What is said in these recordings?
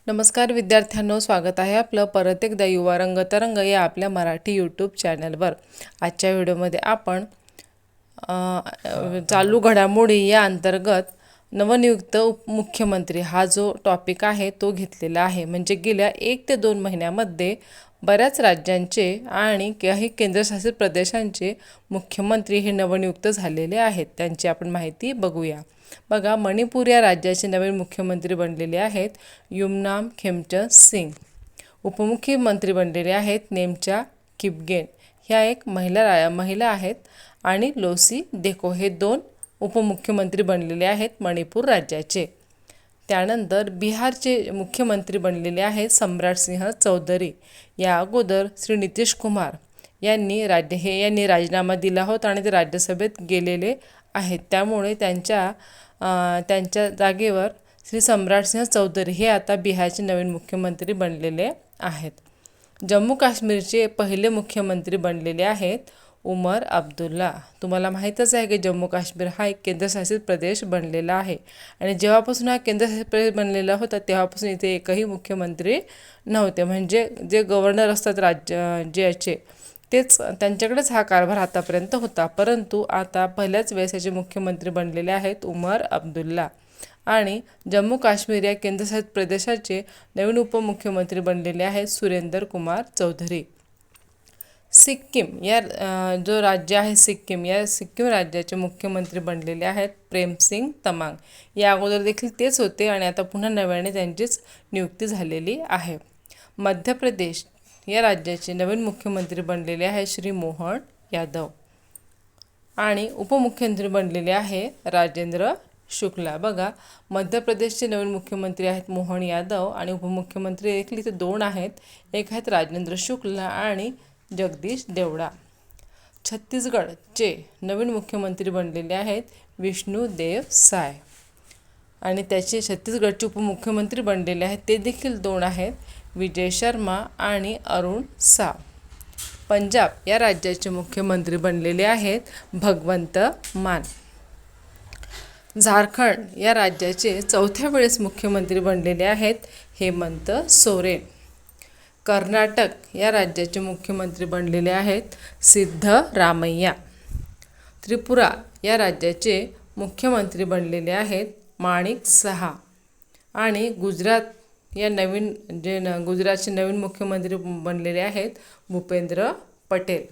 नमस्कार विद्यार्थ्यांनो, स्वागत आहे आपलं परत एकदा युवा रंगतरंग या आपल्या मराठी यूट्यूब चॅनलवर। आजच्या व्हिडिओमध्ये आपण चालू घडामोडी या अंतर्गत नवनियुक्त मुख्यमंत्री हा जो टॉपिक आहे तो घेतलेला आहे। म्हणजे गेल्या 1 ते 2 महिन्यामध्ये बऱ्याच राज्यांचे आणि काही केंद्रशासित प्रदेशांचे मुख्यमंत्री हे नवनियुक्त झालेले आहेत, त्यांची आपण माहिती बघूया। बघा, मणिपूर या राज्याचे नवीन मुख्यमंत्री बनलेले आहेत युमनाम खेमचंद सिंग। उपमुख्यमंत्री बनलेले आहेत नेमचा किपगेन, ह्या एक महिला आहेत, आणि लोसी देखो हे 2 उपमुख्यमंत्री बनलेले आहेत मणिपूर राज्याचे। त्यानंतर बिहारचे मुख्यमंत्री बनलेले आहेत सम्राट सिंह चौधरी। या अगोदर श्री नितीश कुमार यांनी राजीनामा दिला होता आणि ते राज्यसभेत गेलेले आहेत, त्यामुळे त्यांच्या जागेवर श्री सम्राट सिंह चौधरी हे आता बिहारचे नवीन मुख्यमंत्री बनलेले आहेत। जम्मू काश्मीरचे पहिले मुख्यमंत्री बनलेले आहेत उमर अब्दुल्ला। तुम्हाला माहीतच आहे की जम्मू काश्मीर हा एक केंद्रशासित प्रदेश बनलेला आहे, आणि जेव्हापासून हा केंद्रशासित प्रदेश बनलेला होता तेव्हापासून इथे एकही मुख्यमंत्री नव्हते। म्हणजे जे गव्हर्नर असतात राज्याचे तेच त्यांच्याकडेच हा कारभार आतापर्यंत होता, परंतु आता पहिल्याच वेळेस याचे मुख्यमंत्री बनलेले आहेत उमर अब्दुल्ला। आणि जम्मू काश्मीर या केंद्रशासित प्रदेशाचे नवीन उपमुख्यमंत्री बनलेले आहेत सुरेंद्र कुमार चौधरी। सिक्कीम या जो राज्य आहे सिक्कीम राज्याचे मुख्यमंत्री बनलेले आहेत प्रेमसिंग तमांग। या अगोदर देखील तेच होते आणि आता पुन्हा नव्याने त्यांचीच नियुक्ती झालेली आहे। मध्य प्रदेश या राज्याचे नवीन मुख्यमंत्री बनलेले आहेत श्री मोहन यादव, आणि उपमुख्यमंत्री बनलेले आहे राजेंद्र शुक्ला। बघा, मध्य प्रदेशचे नवीन मुख्यमंत्री आहेत मोहन यादव, आणि उपमुख्यमंत्री देखील इथे 2 आहेत, एक आहेत राजेंद्र शुक्ला आणि जगदीश देवड़ा। छत्तीसगडचे नवीन मुख्यमंत्री बनलेले आहेत विष्णुदेव साय, आणि त्याचे छत्तीसगडचे उपमुख्यमंत्री बनलेले आहेत ते देखील 2 आहेत, विजय शर्मा आणि अरुण साव। पंजाब या राज्याचे मुख्यमंत्री बनलेले आहेत भगवंत मान। झारखंड या राज्याचे 4थ्या वेळेस मुख्यमंत्री बनलेले आहेत हेमंत सोरेन। कर्नाटक या राज्याचे मुख्यमंत्री बनलेले आहेत सिद्धरामय्या। त्रिपुरा या राज्याचे मुख्यमंत्री बनलेले आहेत माणिक सहा, आणि गुजरात या गुजरातचे नवीन मुख्यमंत्री बनलेले आहेत भूपेंद्र पटेल।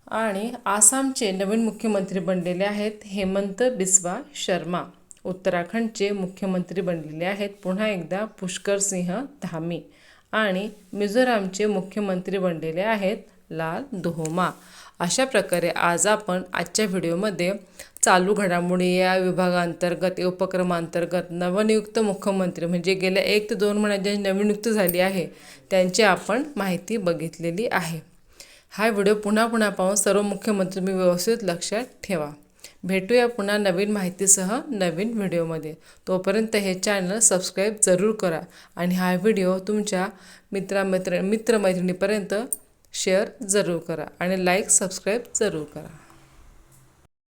आणि आसामचे नवीन मुख्यमंत्री बनलेले आहेत हेमंत बिस्वा शर्मा। उत्तराखंडचे मुख्यमंत्री बनलेले आहेत पुन्हा एकदा पुष्कर सिंह धामी, आणि मिझोरामचे मुख्यमंत्री बनलेले आहेत लाल धोमा। अशा प्रकारे आज आपण आजच्या व्हिडिओमध्ये चालू घडामोडी या विभागांतर्गत उपक्रमांतर्गत नवनियुक्त मुख्यमंत्री म्हणजे गेल्या 1 ते 2 महिन्यात जे नवनियुक्त झाली आहे त्यांची आपण माहिती बघितलेली आहे। हा व्हिडिओ पुन्हा पाहून सर्व मुख्यमंत्री तुम्ही व्यवस्थित लक्षात ठेवा। भेटूया पुन्हा नवीन माहितीसह नवीन व्हिडिओमध्ये। तोपर्यंत हे चॅनल सबस्क्राईब जरूर करा, आणि हा व्हिडिओ तुमच्या मित्रमैत्रिणीपर्यंत शेअर जरूर करा, आणि लाईक सबस्क्राईब जरूर करा।